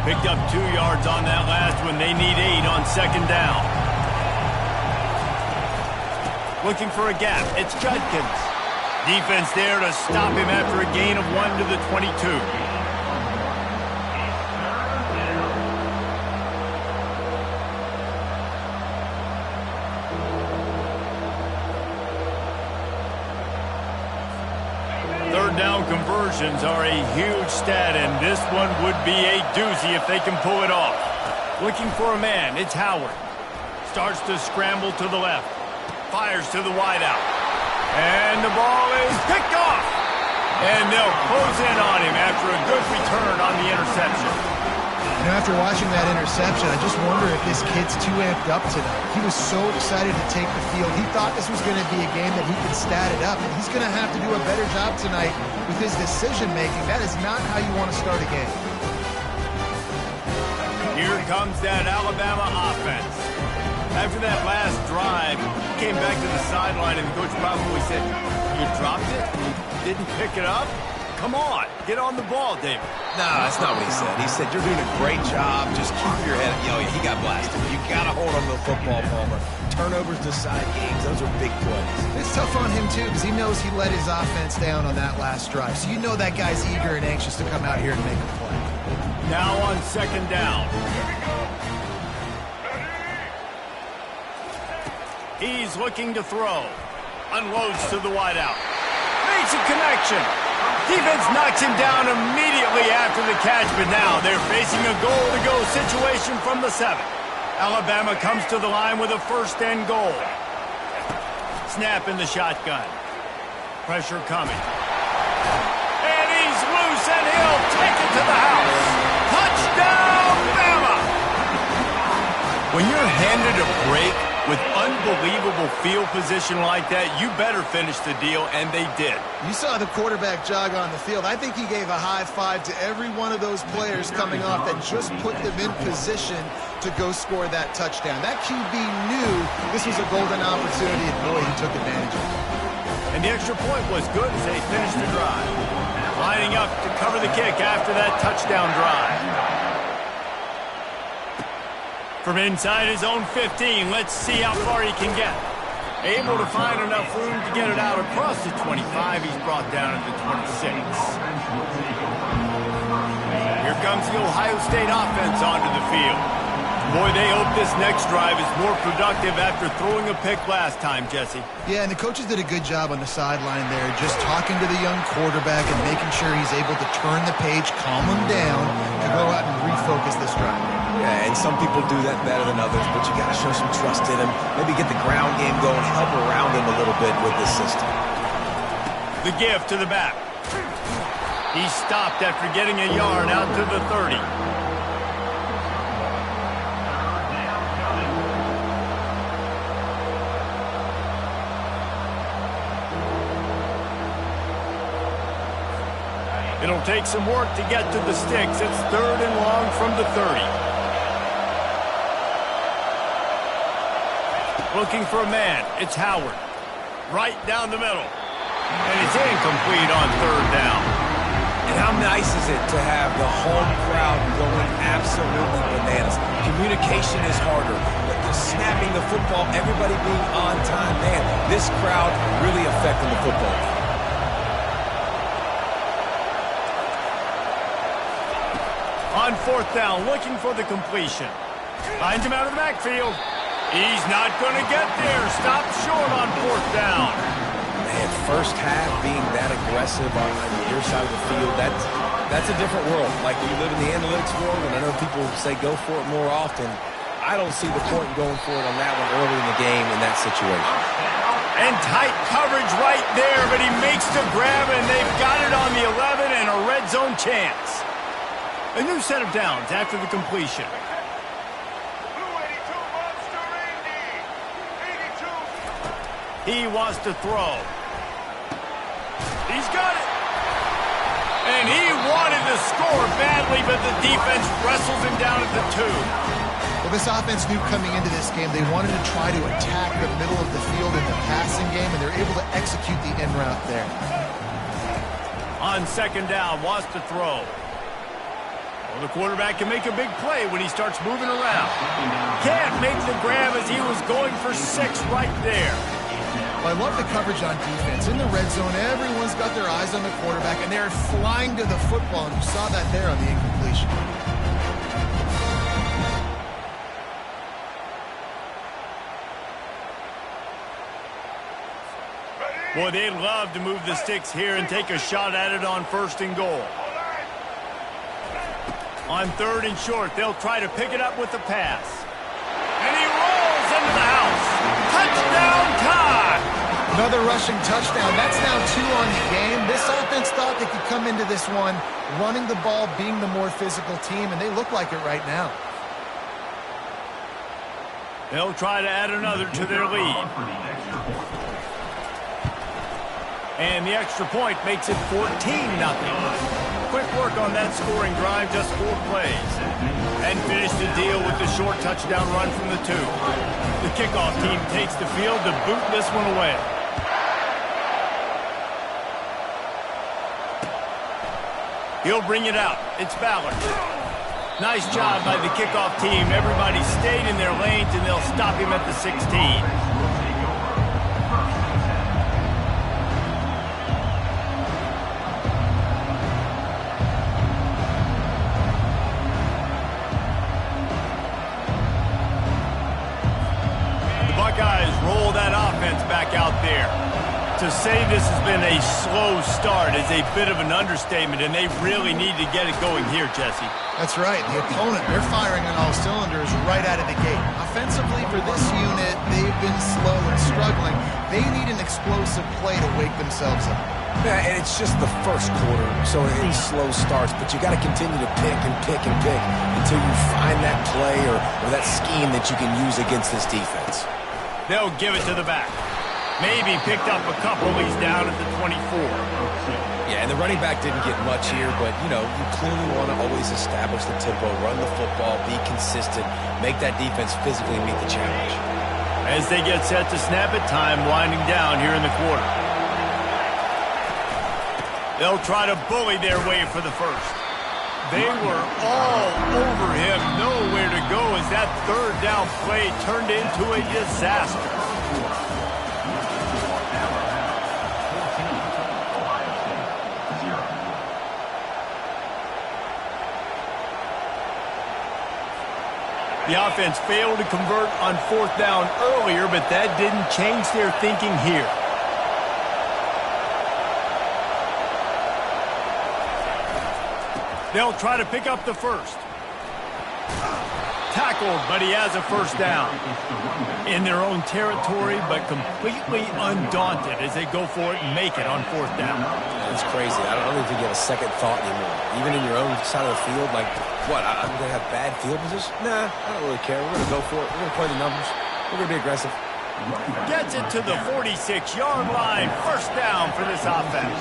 Picked up 2 yards on that last one. They need 8 on second down. Looking for a gap. It's Judkins. Defense there to stop him after a gain of 1 to the 22. Third down conversions are a huge stat, and this one would be a doozy if they can pull it off. Looking for a man, it's Howard. Starts to scramble to the left. Fires to the wideout. And the ball is picked off. And they'll close in on him after a good return on the interception. You know, after watching that interception, I just wonder if this kid's too amped up tonight. He was so excited to take the field. He thought this was going to be a game that he could stat it up, and he's going to have to do a better job tonight with his decision-making. That is not how you want to start a game. Here comes that Alabama offense. After that last drive, he came back to the sideline, and the coach probably said, "You dropped it? You didn't pick it up? Come on, get on the ball, David." No, that's not what he said. He said, "You're doing a great job. Just keep your head." Oh, yeah, he got blasted. You got to hold on to the football, Palmer. Turnovers decide games. Those are big plays. It's tough on him, too, because he knows he let his offense down on that last drive. So you know that guy's eager and anxious to come out here and make a play. Now on second down. He's looking to throw. Unloads to the wideout. Makes a connection. Defense knocks him down immediately after the catch, but now they're facing a goal-to-go situation from the 7. Alabama comes to the line with a first and goal. Snap in the shotgun. Pressure coming. And he's loose, and he'll take it to the house. Touchdown, Bama! When you're handed a break with unbelievable field position like that, you better finish the deal, and they did. You saw the quarterback jog on the field. I think he gave a high five to every one of those players coming off that just put them in position to go score that touchdown. That QB knew this was a golden opportunity, and boy, he took advantage of it. And the extra point was good as they finished the drive. Lining up to cover the kick after that touchdown drive. From inside his own 15, let's see how far he can get. Able to find enough room to get it out across the 25. He's brought down at the 26. Here comes the Ohio State offense onto the field. Boy, they hope this next drive is more productive after throwing a pick last time, Jesse. Yeah, and the coaches did a good job on the sideline there, just talking to the young quarterback and making sure he's able to turn the page, calm him down, to go out and refocus this drive. Yeah, and some people do that better than others, but you got to show some trust in him. Maybe get the ground game going, help around him a little bit with this system. The give to the back. He stopped after getting a yard out to the 30. It'll take some work to get to the sticks. It's 3rd and long from the 30. Looking for a man. It's Howard. Right down the middle. And it's incomplete on 3rd down. And how nice is it to have the home crowd going absolutely bananas? Communication is harder, but just snapping the football, everybody being on time, man, this crowd really affecting the football game. On 4th down, looking for the completion. Finds him out of the backfield. He's not going to get there. Stopped short on 4th down. Man, first half being that aggressive on your side of the field, that's a different world. Like we live in the analytics world, and I know people say go for it more often. I don't see the point in going for it on that one early in the game in that situation. And tight coverage right there, but he makes the grab, and they've got it on the 11 and a red zone chance. A new set of downs after the completion. He wants to throw. He's got it. And he wanted to score badly, but the defense wrestles him down at the 2. Well, this offense knew coming into this game they wanted to try to attack the middle of the field in the passing game, and they're able to execute the in route there. On 2nd down, wants to throw. The quarterback can make a big play when he starts moving around. Can't make the grab as he was going for 6 right there. Well, I love the coverage on defense. In the red zone, everyone's got their eyes on the quarterback, and they're flying to the football, and you saw that there on the incompletion. Boy, they'd love to move the sticks here and take a shot at it on 1st and goal. On 3rd and short, they'll try to pick it up with the pass. And he rolls into the house. Touchdown time! Another rushing touchdown. That's now 2 on the game. This offense thought they could come into this one running the ball, being the more physical team, and they look like it right now. They'll try to add another to their lead. And the extra point makes it 14-0. Quick work on that scoring drive, just 4 plays. And finish the deal with the short touchdown run from the 2. The kickoff team takes the field to boot this one away. He'll bring it out. It's Ballard. Nice job by the kickoff team. Everybody stayed in their lanes, and they'll stop him at the 16. Buckeyes roll that offense back out there. To say this has been a slow start is a bit of an understatement, and they really need to get it going here, Jesse. That's right. The opponent, they're firing on all cylinders right out of the gate. Offensively, for this unit, they've been slow and struggling. They need an explosive play to wake themselves up. Yeah, and it's just the first quarter, so any slow starts, but you got to continue to pick and pick and pick until you find that play or that scheme that you can use against this defense. They'll give it to the back. Maybe picked up a couple. He's down at the 24. Yeah, and the running back didn't get much here, but, you know, you clearly want to always establish the tempo, run the football, be consistent, make that defense physically meet the challenge. As they get set to snap it, time winding down here in the quarter. They'll try to bully their way for the first. They were all over him, nowhere to go as that 3rd down play turned into a disaster. The offense failed to convert on 4th down earlier, but that didn't change their thinking here. They'll try to pick up the first. Tackled, but he has a 1st down. In their own territory, but completely undaunted as they go for it and make it on 4th down. It's crazy. I don't think you have a second thought anymore. Even in your own side of the field, like, what, I'm going to have bad field position? Nah, I don't really care. We're going to go for it. We're going to play the numbers. We're going to be aggressive. Gets it to the 46-yard line. 1st down for this offense.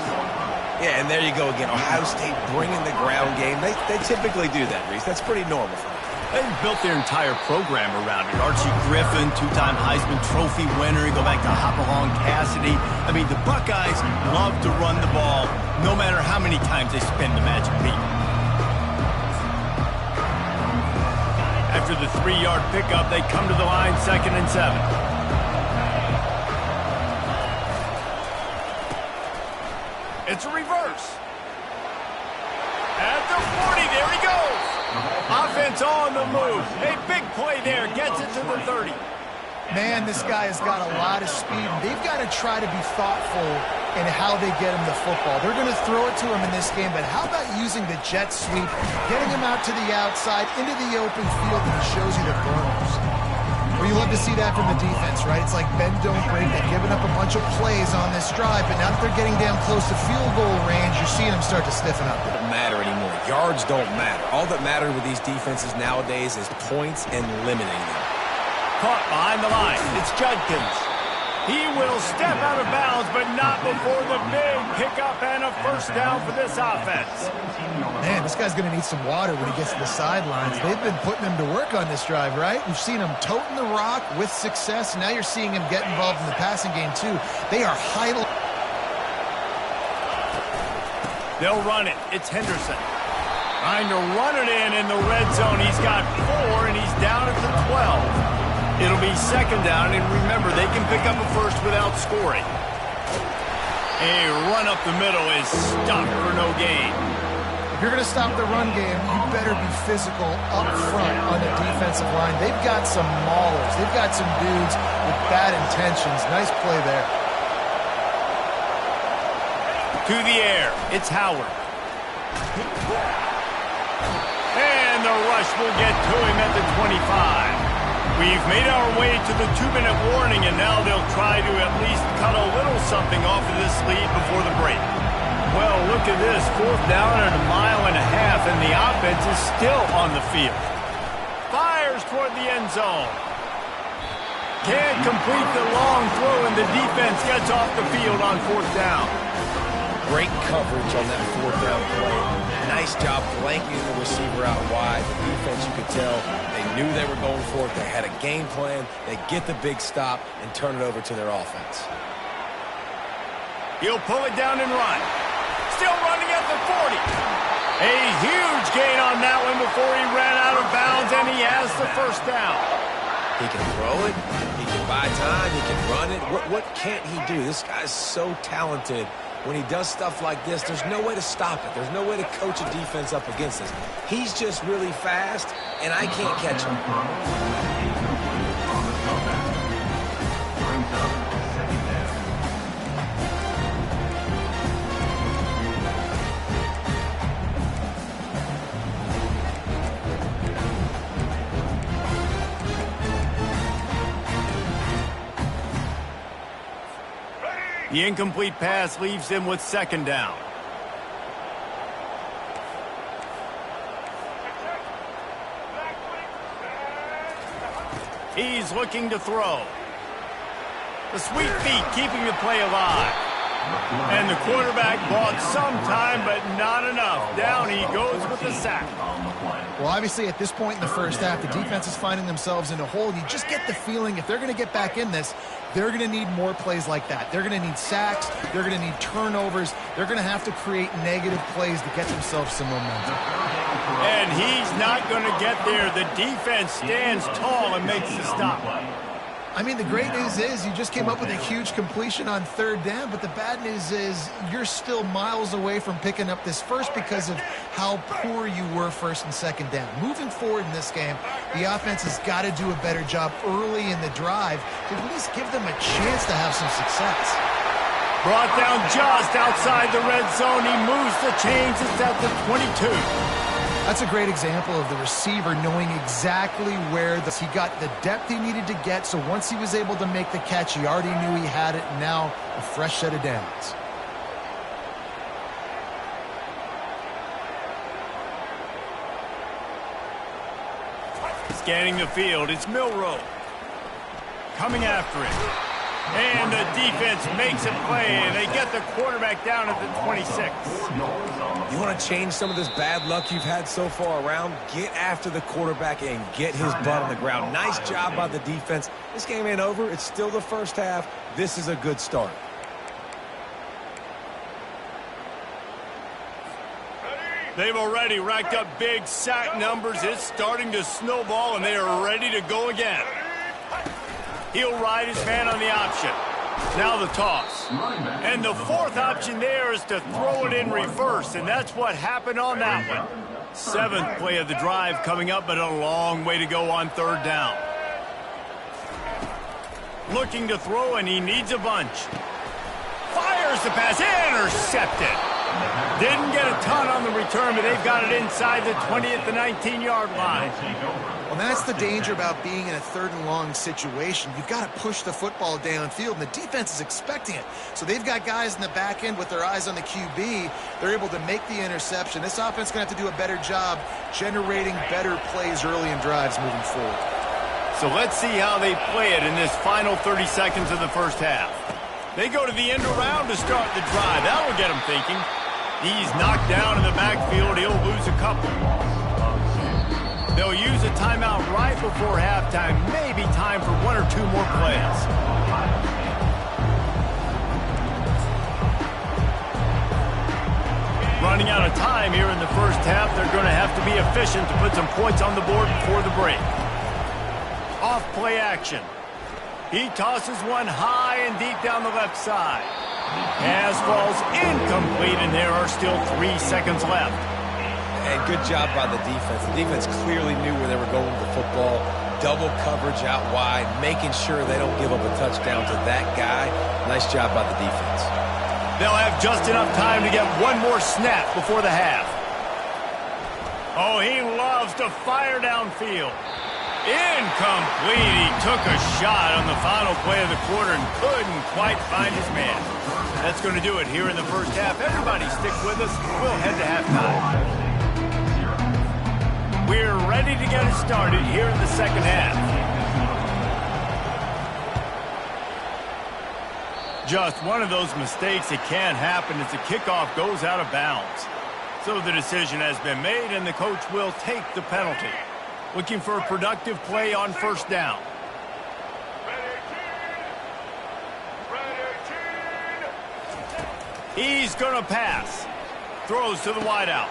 Yeah, and there you go again. Ohio State bringing the ground game. They typically do that, Reese. That's pretty normal for them. They've built their entire program around it. Archie Griffin, 2-time Heisman Trophy winner. You go back to Hopalong Cassidy. I mean, the Buckeyes love to run the ball, no matter how many times they spin the magic beat. After the 3-yard pickup, they come to the line, 2nd and 7. It's a reverse. At the 40, there he goes. Offense on the move. A big play there. Gets it to the 30. Man, this guy has got a lot of speed. They've got to try to be thoughtful in how they get him the football. They're going to throw it to him in this game, but how about using the jet sweep, getting him out to the outside, into the open field, and he shows you the burners. Well, you love to see that from the defense, right? It's like bend, don't break. They've given up a bunch of plays on this drive, but now that they're getting down close to field goal range, you're seeing them start to stiffen up. It doesn't matter anymore. Yards don't matter. All that matters with these defenses nowadays is points and limiting them. Caught behind the line. It's Judkins. He will step out of bounds, but not before the big pickup and a 1st down for this offense. Man, this guy's going to need some water when he gets to the sidelines. They've been putting him to work on this drive, right? We've seen him toting the rock with success. Now you're seeing him get involved in the passing game, too. They are highly... They'll run it. It's Henderson. Trying to run it in the red zone. He's got 4, and he's down at the 12. It'll be second down, and remember, they can pick up a first without scoring. A run up the middle is stopped for no gain. If you're going to stop the run game, you better be physical up front on the defensive line. They've got some maulers. They've got some dudes with bad intentions. Nice play there. To the air, it's Howard. And the rush will get to him at the 25. We've made our way to the 2-minute warning, and now they'll try to at least cut a little something off of this lead before the break. Well, look at this. 4th down and 1.5 miles, and the offense is still on the field. Fires toward the end zone. Can't complete the long throw, and the defense gets off the field on 4th down. Great coverage on that 4th down play. Nice job blanketing the receiver out wide. The defense, you could tell, they knew they were going for it. They had a game plan. They get the big stop and turn it over to their offense. He'll pull it down and run. Still running at the 40. A huge gain on that one before he ran out of bounds, and he has the first down. He can throw it. He can buy time. He can run it. What can't he do? This guy's so talented. When he does stuff like this, there's no way to stop it. There's no way to coach a defense up against this. He's just really fast, and I can't catch him. The incomplete pass leaves him with second down. He's looking to throw. The sweet feet keeping the play alive. And the quarterback bought some time, but not enough. Down he goes with the sack. Well, obviously, at this point in the first half, the defense is finding themselves in a hole. And you just get the feeling if they're going to get back in this, they're going to need more plays like that. They're going to need sacks. They're going to need turnovers. They're going to have to create negative plays to get themselves some momentum. And he's not going to get there. The defense stands tall and makes the stop. I mean, the great news is you just came up with a huge completion on 3rd down, but the bad news is you're still miles away from picking up this first because of how poor you were 1st and 2nd down. Moving forward in this game, the offense has got to do a better job early in the drive to at least give them a chance to have some success. Brought down just outside the red zone. He moves the chains. It's at the 22. That's a great example of the receiver knowing exactly where he got the depth he needed to get, so once he was able to make the catch, he already knew he had it, and now a fresh set of downs. Scanning the field, it's Milroe. Coming after it. And the defense makes a play, and they get the quarterback down at the 26. You want to change some of this bad luck you've had so far around? Get after the quarterback and get his butt on the ground. Nice job by the defense. This game ain't over. It's still the first half. This is a good start. They've already racked up big sack numbers. It's starting to snowball, and they are ready to go again. He'll ride his man on the option. Now the toss. And the 4th option there is to throw it in reverse, and that's what happened on that one. 7th play of the drive coming up, but a long way to go on 3rd down. Looking to throw, and he needs a bunch. Fires the pass, intercepted. Didn't get a ton on the return, but they've got it inside the 20 at the 19-yard line. Well, that's the danger about being in a 3rd and long situation. You've got to push the football downfield, and the defense is expecting it. So they've got guys in the back end with their eyes on the QB. They're able to make the interception. This offense is going to have to do a better job generating better plays early in drives moving forward. So let's see how they play it in this final 30 seconds of the first half. They go to the end around to start the drive. That will get them thinking. He's knocked down in the backfield. He'll lose a couple. They'll use a timeout right before halftime. Maybe time for 1 or 2 more plays. Running out of time here in the first half. They're going to have to be efficient to put some points on the board before the break. Off play action. He tosses one high and deep down the left side. Pass falls incomplete, and there are still 3 seconds left. And good job by the defense. The defense clearly knew where they were going with the football. Double coverage out wide, making sure they don't give up a touchdown to that guy. Nice job by the defense. They'll have just enough time to get one more snap before the half. Oh, he loves to fire downfield. Incomplete. He took a shot on the final play of the quarter and couldn't quite find his man. That's going to do it here in the first half. Everybody stick with us. We'll head to halftime. We're ready to get it started here in the second half. Just one of those mistakes that can happen as the kickoff goes out of bounds. So the decision has been made, and the coach will take the penalty. Looking for a productive play on first down. He's going to pass. Throws to the wideout.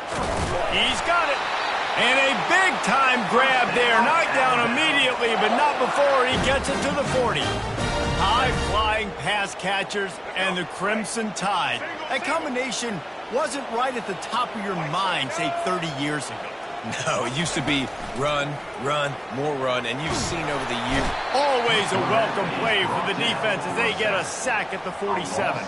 He's got it. And a big-time grab there. Knocked down immediately, but not before he gets it to the 40. High-flying pass catchers and the Crimson Tide. That combination wasn't right at the top of your mind, say, 30 years ago. No, it used to be run, run, more run, and you've seen over the years. Always a welcome play for the defense as they get a sack at the 47.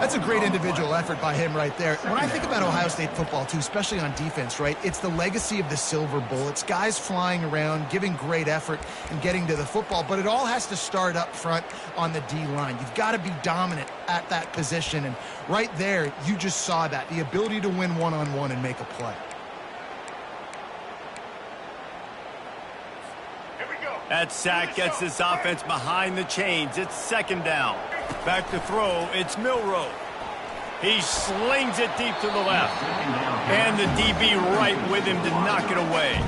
That's a great individual effort by him right there. When I think about Ohio State football, too, especially on defense, right, it's the legacy of the Silver Bullets, guys flying around, giving great effort and getting to the football, but it all has to start up front on the D-line. You've got to be dominant at that position, and right there, you just saw that, the ability to win one-on-one and make a play. That sack gets this offense behind the chains. It's second down. Back to throw. It's Milroe. He slings it deep to the left. And the DB right with him to knock it away.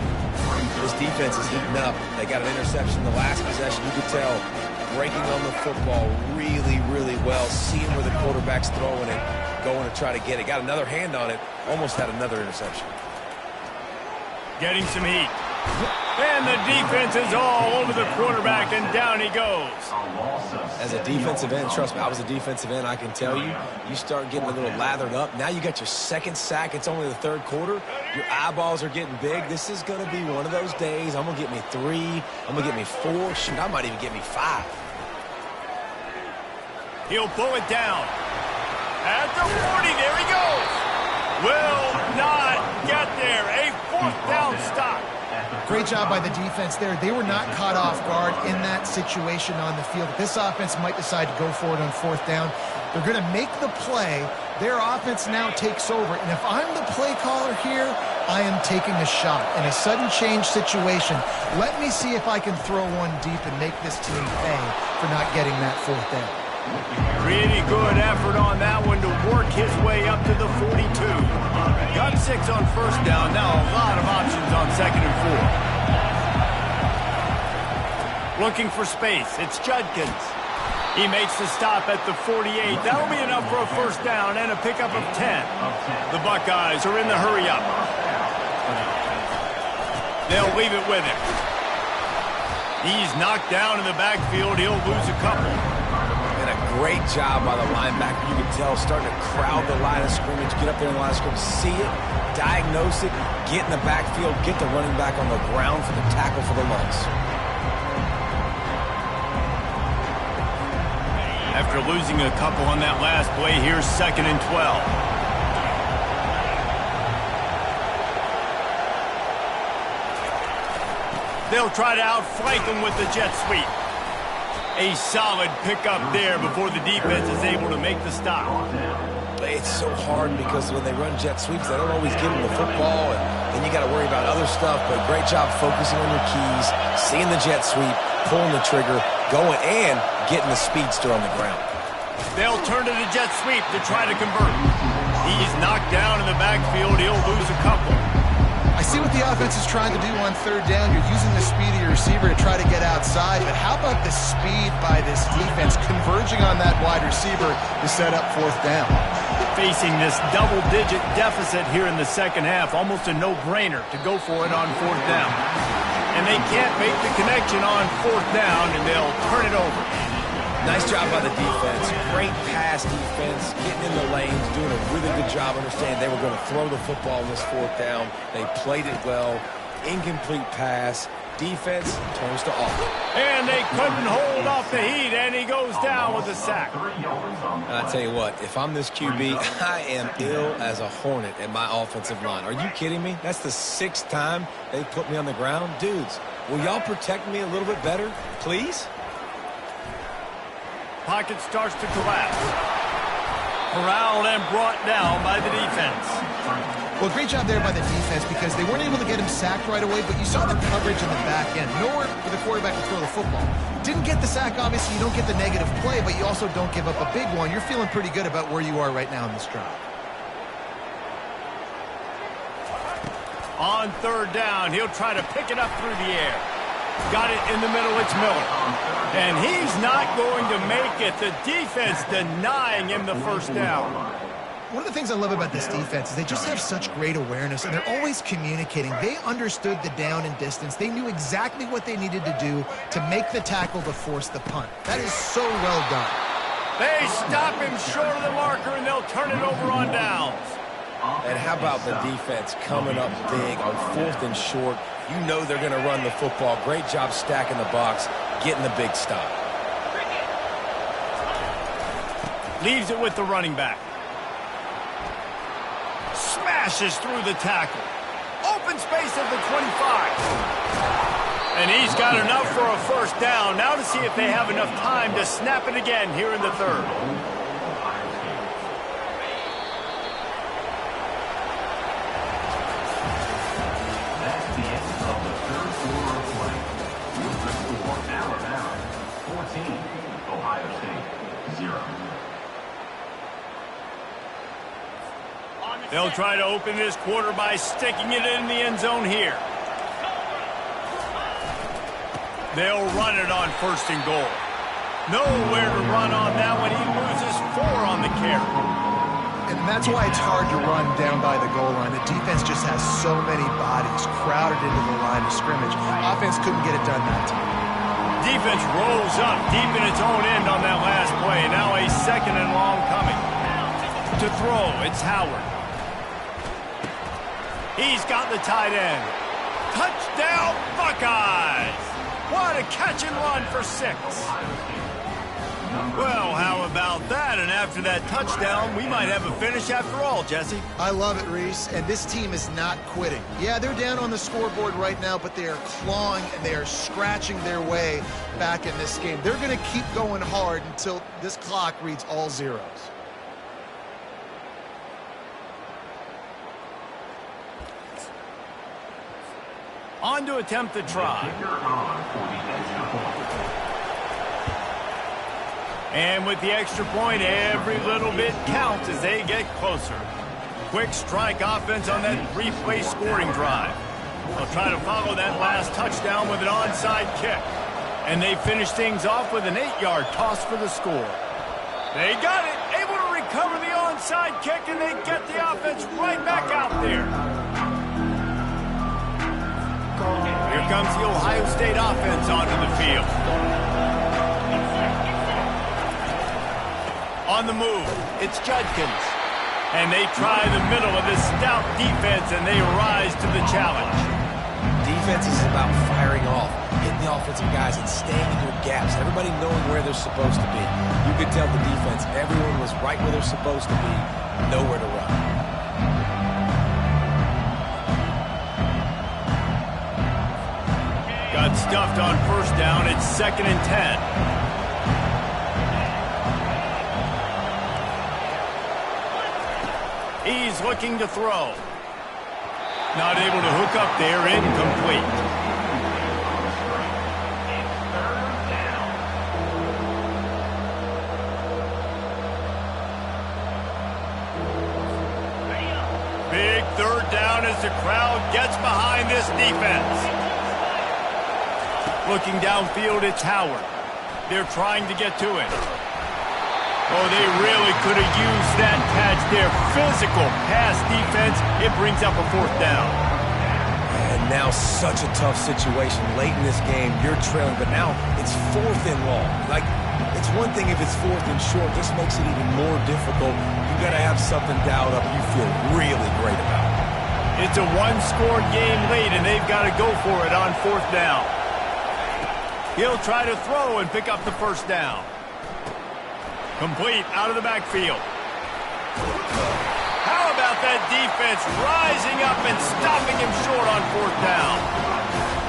This defense is heating up. They got an interception the last possession. You could tell breaking on the football really, really well. Seeing where the quarterback's throwing it. Going to try to get it. Got another hand on it. Almost had another interception. Getting some heat. And the defense is all over the quarterback, and down he goes. As a defensive end, trust me, I was a defensive end, I can tell you, you start getting a little lathered up. Now you got your second sack. It's only the third quarter. Your eyeballs are getting big. This is going to be one of those days. I'm going to get me 3. I'm going to get me 4. Shoot, I might even get me 5. He'll pull it down. At the 40, there he goes. Will not get there. A fourth down stop. Great job by the defense there. They were not caught off guard in that situation on the field. This offense might decide to go for it on fourth down. They're going to make the play. Their offense now takes over. And if I'm the play caller here, I am taking a shot. In a sudden change situation, let me see if I can throw one deep and make this team pay for not getting that fourth down. Pretty good effort on that one to work his way up to the 42. Got 6 on first down. Now a lot of options on second and 4. Looking for space. It's Judkins. He makes the stop at the 48. That'll be enough for a first down and a pickup of 10. The Buckeyes are in the hurry up. They'll leave it with him. He's knocked down in the backfield. He'll lose a couple. And a great job by the linebacker. You can tell starting to crowd the line of scrimmage, get up there in the line of scrimmage, see it, diagnose it, get in the backfield, get the running back on the ground for the tackle for the loss. After losing a couple on that last play, here's second and 12. They'll try to outflank him with the jet sweep. A solid pickup there before the defense is able to make the stop. It's so hard because when they run jet sweeps, they don't always give them the football, and then you got to worry about other stuff, but great job focusing on your keys, seeing the jet sweep, pulling the trigger, going, and getting the speedster on the ground. They'll turn to the jet sweep to try to convert. He's knocked down in the backfield. He'll lose a couple. I see what the offense is trying to do on third down. You're using the speed of your receiver to try to get outside, but how about the speed by this defense converging on that wide receiver to set up fourth down? Facing this double-digit deficit here in the second half, almost a no-brainer to go for it on fourth down. And they can't make the connection on fourth down, and they'll turn it over. Nice job by the defense. Great pass defense, getting in the lanes, doing a really good job understanding they were going to throw the football in this fourth down. They played it well. Incomplete pass. Defense turns to offense. And they couldn't hold off the heat, and he goes down with a sack. I'll tell you what, if I'm this QB, I am ill as a hornet at my offensive line. Are you kidding me? That's the 6th time they put me on the ground. Dudes, will y'all protect me a little bit better, please? Pocket starts to collapse. Corralled and brought down by the defense. Well, great job there by the defense because they weren't able to get him sacked right away, but you saw the coverage in the back end. Nowhere for the quarterback to throw the football. Didn't get the sack, obviously. You don't get the negative play, but you also don't give up a big one. You're feeling pretty good about where you are right now in this drive. On third down, he'll try to pick it up through the air. Got it in the middle, it's Miller. And he's not going to make it. The defense denying him the first down. One of the things I love about this defense is they just have such great awareness, and they're always communicating. They understood the down and distance. They knew exactly what they needed to do to make the tackle to force the punt. That is so well done. They stop him short of the marker, and they'll turn it over on downs. And how about the defense coming up big on 4th and short? You know they're going to run the football. Great job stacking the box, getting the big stop. Leaves it with the running back. Smashes through the tackle. Open space at the 25. And he's got enough for a first down. Now to see if they have enough time to snap it again here in the third. That's the end of the third quarter of play. With the score, Alabama 14, Ohio State 0. They'll try to open this quarter by sticking it in the end zone here. They'll run it on 1st and goal. Nowhere to run on that one. He loses 4 on the carry. And that's why it's hard to run down by the goal line. The defense just has so many bodies crowded into the line of scrimmage. Offense couldn't get it done that time. Defense rolls up deep in its own end on that last play. Now a 2nd and long coming. To throw, it's Howard. He's got the tight end. Touchdown, Buckeyes! What a catch and run for 6. Well, how about that? And after that touchdown, we might have a finish after all, Jesse. I love it, Reese, and this team is not quitting. Yeah, they're down on the scoreboard right now, but they are clawing and they are scratching their way back in this game. They're going to keep going hard until this clock reads all zeros. On to attempt the try. And with the extra point, every little bit counts as they get closer. Quick strike offense on that 3-play scoring drive. They'll try to follow that last touchdown with an onside kick. And they finish things off with an 8-yard toss for the score. They got it, able to recover the onside kick, and they get the offense right back out there. Here comes the Ohio State offense onto the field. On the move, it's Judkins. And they try the middle of this stout defense, and they rise to the challenge. Defense is about firing off, hitting the offensive guys and staying in your gaps. Everybody knowing where they're supposed to be. You could tell the defense, everyone was right where they're supposed to be, nowhere to run. Got stuffed on first down. It's 2nd and 10. He's looking to throw. Not able to hook up there. Incomplete. Big third down as the crowd gets behind this defense. Looking downfield, it's Howard. They're trying to get to it. Oh, they really could have used that catch there. Physical pass defense. It brings up a 4th down. And now such a tough situation. Late in this game, you're trailing, but now it's 4th and long. Like, it's one thing if it's 4th and short. This makes it even more difficult. You got to have something dialed up you feel really great about. It's a one-score game late, and they've got to go for it on 4th down. He'll try to throw and pick up the 1st down. Complete out of the backfield. How about that defense rising up and stopping him short on 4th down?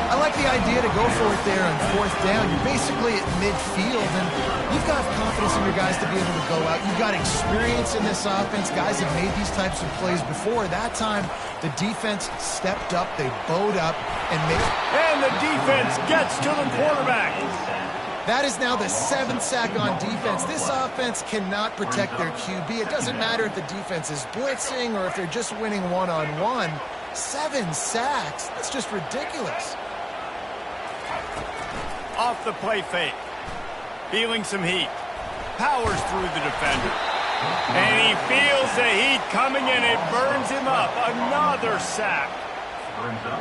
I like the idea to go for it there on 4th down. You're basically at midfield, and you've got confidence in your guys to be able to go out. You've got experience in this offense. Guys have made these types of plays before. That time, the defense stepped up. They bowed up and made... And the defense gets to the quarterback. That is now the 7th sack on defense. This offense cannot protect their QB. It doesn't matter if the defense is blitzing or if they're just winning one-on-one. 7 sacks. That's just ridiculous. Off the play fake. Feeling some heat. Powers through the defender. And he feels the heat coming and it burns him up. Another sack.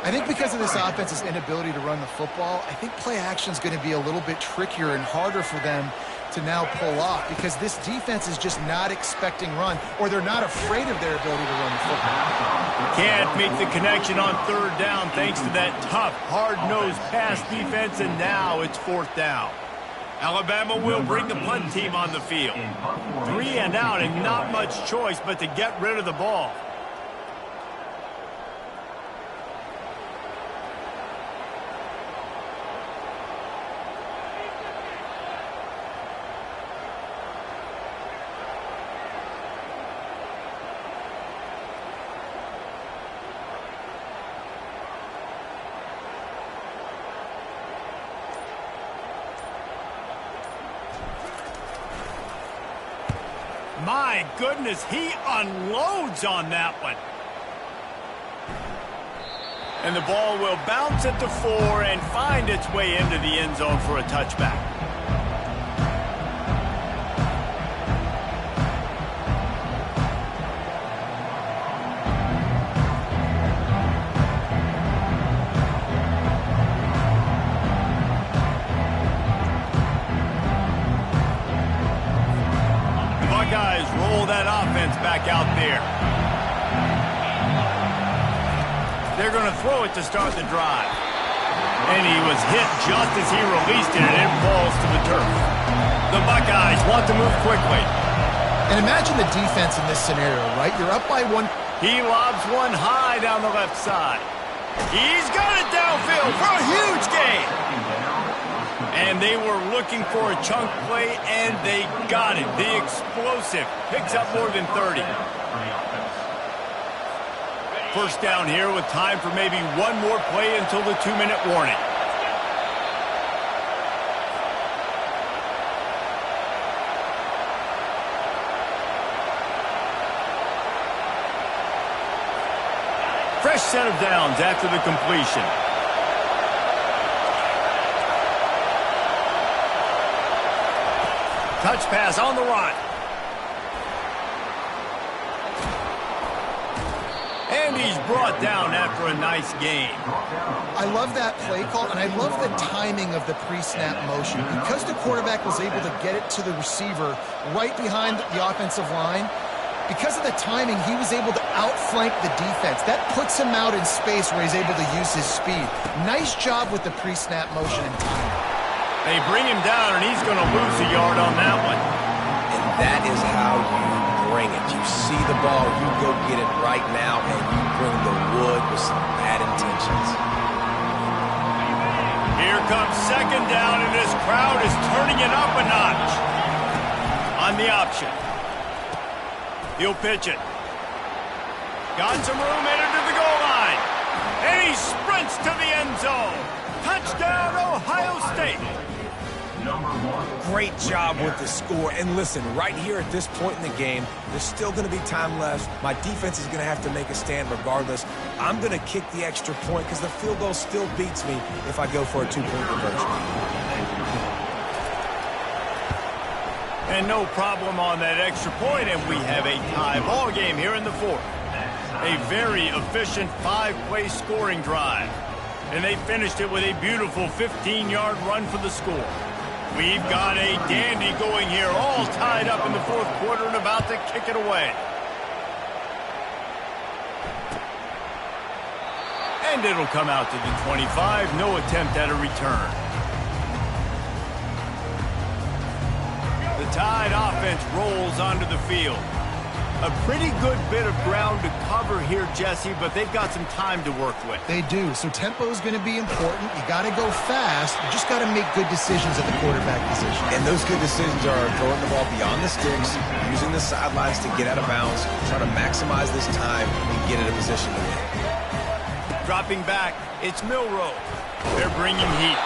I think because of this offense's inability to run the football, I think play action is going to be a little bit trickier and harder for them to now pull off because this defense is just not expecting run, or they're not afraid of their ability to run the football. Can't make the connection on 3rd down thanks to that tough, hard-nosed pass defense, and now it's 4th down. Alabama will bring the punt team on the field. 3 and out and not much choice but to get rid of the ball. My goodness, he unloads on that one. And the ball will bounce at the 4 and find its way into the end zone for a touchback. Buckeyes roll that offense back out there. They're going to throw it to start the drive. And he was hit just as he released it, and it falls to the turf. The Buckeyes want to move quickly. And imagine the defense in this scenario, right? You're up by 1. He lobs one high down the left side. He's got it downfield for a huge gain. And they were looking for a chunk play, and they got it. The explosive picks up more than 30. First down here with time for maybe one more play until the 2-minute warning. Fresh set of downs after the completion. Touch pass on the run. And he's brought down after a nice gain. I love that play call, and I love the timing of the pre-snap motion. Because the quarterback was able to get it to the receiver right behind the offensive line, because of the timing, he was able to outflank the defense. That puts him out in space where he's able to use his speed. Nice job with the pre-snap motion and timing. They bring him down, and he's going to lose a yard on that one. And that is how you bring it. You see the ball, you go get it right now, and you bring the wood with some bad intentions. Here comes second down, and this crowd is turning it up a notch. On the option. He'll pitch it. Got some room headed to the goal line. And he sprints to the end zone. Touchdown, Ohio State. Great job with the score. And listen, right here at this point in the game, there's still going to be time left. My defense is going to have to make a stand regardless. I'm going to kick the extra point because the field goal still beats me if I go for a two-point conversion. And no problem on that extra point, and we have a tie ball game here in the fourth. A very efficient 5-play scoring drive. And they finished it with a beautiful 15-yard run for the score. We've got a dandy going here, all tied up in the fourth quarter and about to kick it away. And it'll come out to the 25. No attempt at a return. The Tide offense rolls onto the field. A pretty good bit of ground to cover here, Jesse, but they've got some time to work with. They do. So tempo is going to be important. You got to go fast. You just got to make good decisions at the quarterback position. And those good decisions are throwing the ball beyond the sticks, using the sidelines to get out of bounds, trying to maximize this time and get in a position to win. Dropping back, it's Milroe. They're bringing heat.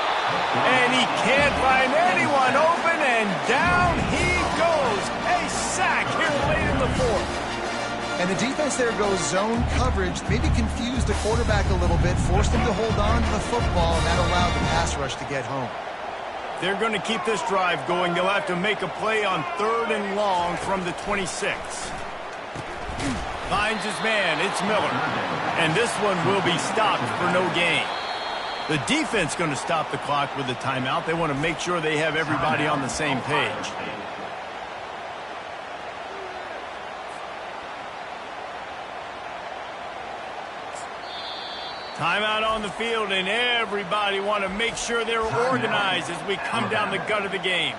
And he can't find anyone open, and down he goes. A sack here late in the fourth. And the defense there goes zone coverage, maybe confused the quarterback a little bit, forced him to hold on to the football, and that allowed the pass rush to get home. They're going to keep this drive going. They'll have to make a play on 3rd and long from the 26. Finds his man. It's Miller. And this one will be stopped for no gain. The defense going to stop the clock with a timeout. They want to make sure they have everybody on the same page. Timeout on the field, and everybody want to make sure they're organized as we come down the gut of the game.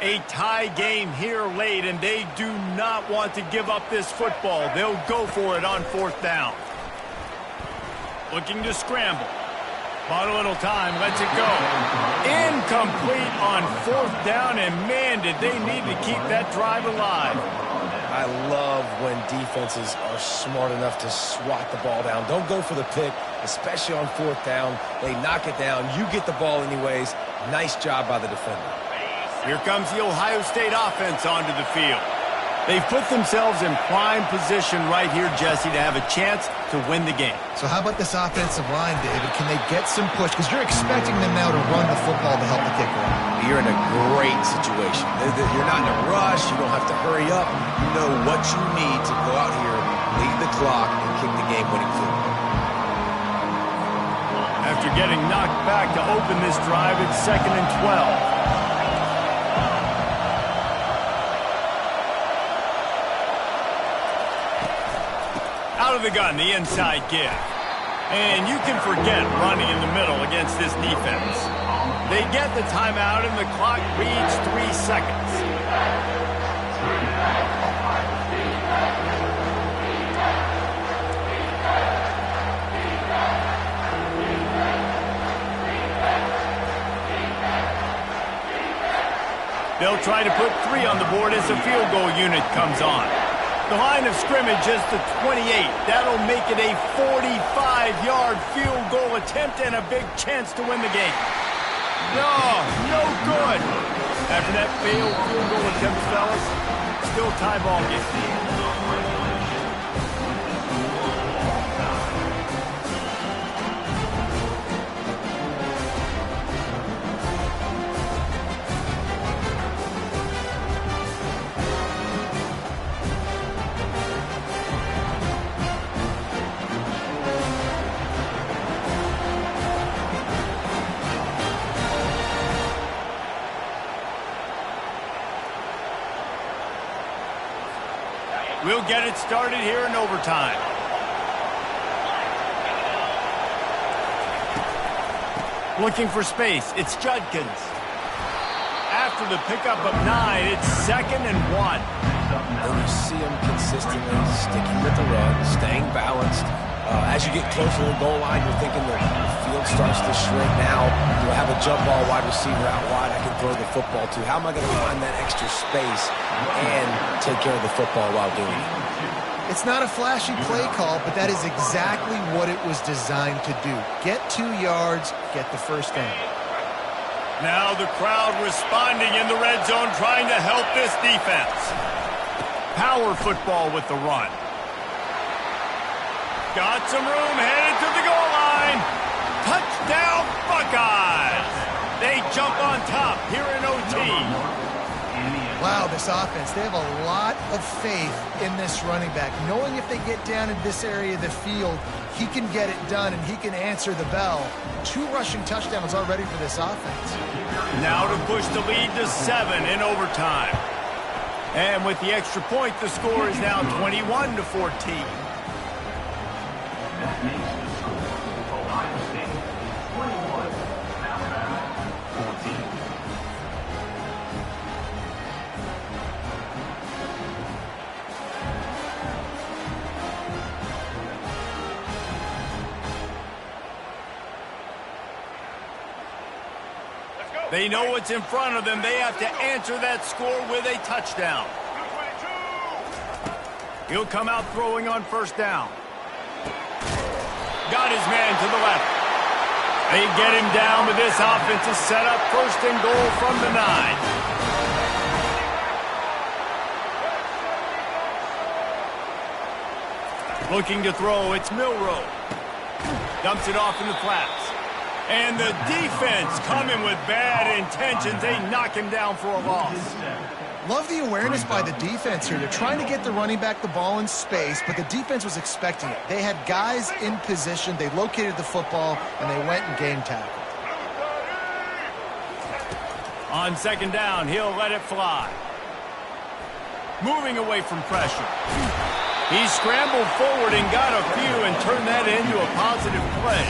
A tie game here late, and they do not want to give up this football. They'll go for it on 4th down. Looking to scramble. Bought a little time, lets it go. Incomplete on 4th down, and man, did they need to keep that drive alive. I love when defenses are smart enough to swat the ball down. Don't go for the pick, especially on 4th down. They knock it down. You get the ball anyways. Nice job by the defender. Here comes the Ohio State offense onto the field. They've put themselves in prime position right here, Jesse, to have a chance to win the game. So how about this offensive line, David? Can they get some push? Because you're expecting them now to run the football to help the kicker out. You're in a great situation. You're not in a rush. You don't have to hurry up. You know what you need to go out here, lead the clock, and kick the game-winning field goal. After getting knocked back to open this drive, it's 2nd and 12. Out of the gun, the inside give. And you can forget running in the middle against this defense. They get the timeout, and the clock reads 3 seconds. They'll try to put 3 on the board as the field goal unit comes on. The line of scrimmage is the 28. That'll make it a 45-yard field goal attempt and a big chance to win the game. No good. After that failed field goal attempt, fellas, still tie ball game. We'll get it started here in overtime. Looking for space. It's Judkins. After the pickup of 9, it's 2nd and 1. And you see him consistently sticking with the run, staying balanced. As you get closer to the goal line, you're thinking the field starts to shrink now. You'll have a jump ball wide receiver out wide. I can throw the football to? How am I going to find that extra space and take care of the football while doing it? It's not a flashy play call, but that is exactly what it was designed to do. Get 2 yards, get the first down. Now the crowd responding in the red zone, trying to help this defense. Power football with the run. Got some room, headed to the goal line. Touchdown, Buckeyes! They jump on top here in OT. Wow, this offense, they have a lot of faith in this running back, knowing if they get down in this area of the field, he can get it done and he can answer the bell. 2 rushing touchdowns already for this offense. Now to push the lead to 7 in overtime. And with the extra point, the score is now 21-14. That makes the score Ohio State 21, Alabama 14. They know what's in front of them. They have to answer that score with a touchdown. He'll come out throwing on first down. Got his man to the left. They get him down with this offensive setup. First and goal from the 9. Looking to throw, it's Milrow. Dumps it off in the flats. And the defense coming with bad intentions. They knock him down for a loss. Love the awareness by the defense here. They're trying to get the running back the ball in space, but the defense was expecting it. They had guys in position. They located the football, and they went and game tackled. On second down, he'll let it fly. Moving away from pressure. He scrambled forward and got a few and turned that into a positive play.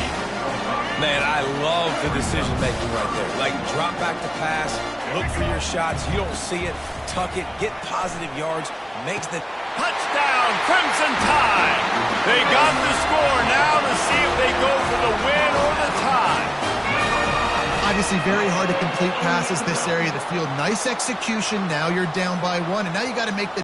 Man, I love the decision-making right there. Like, drop back to pass, look for your shots. You don't see it, tuck it, get positive yards, makes the... Touchdown, Crimson Tide! They got the score now to see if they go for the win or the tie. Obviously, very hard to complete passes this area of the field. Nice execution. Now you're down by 1, and now you got to make the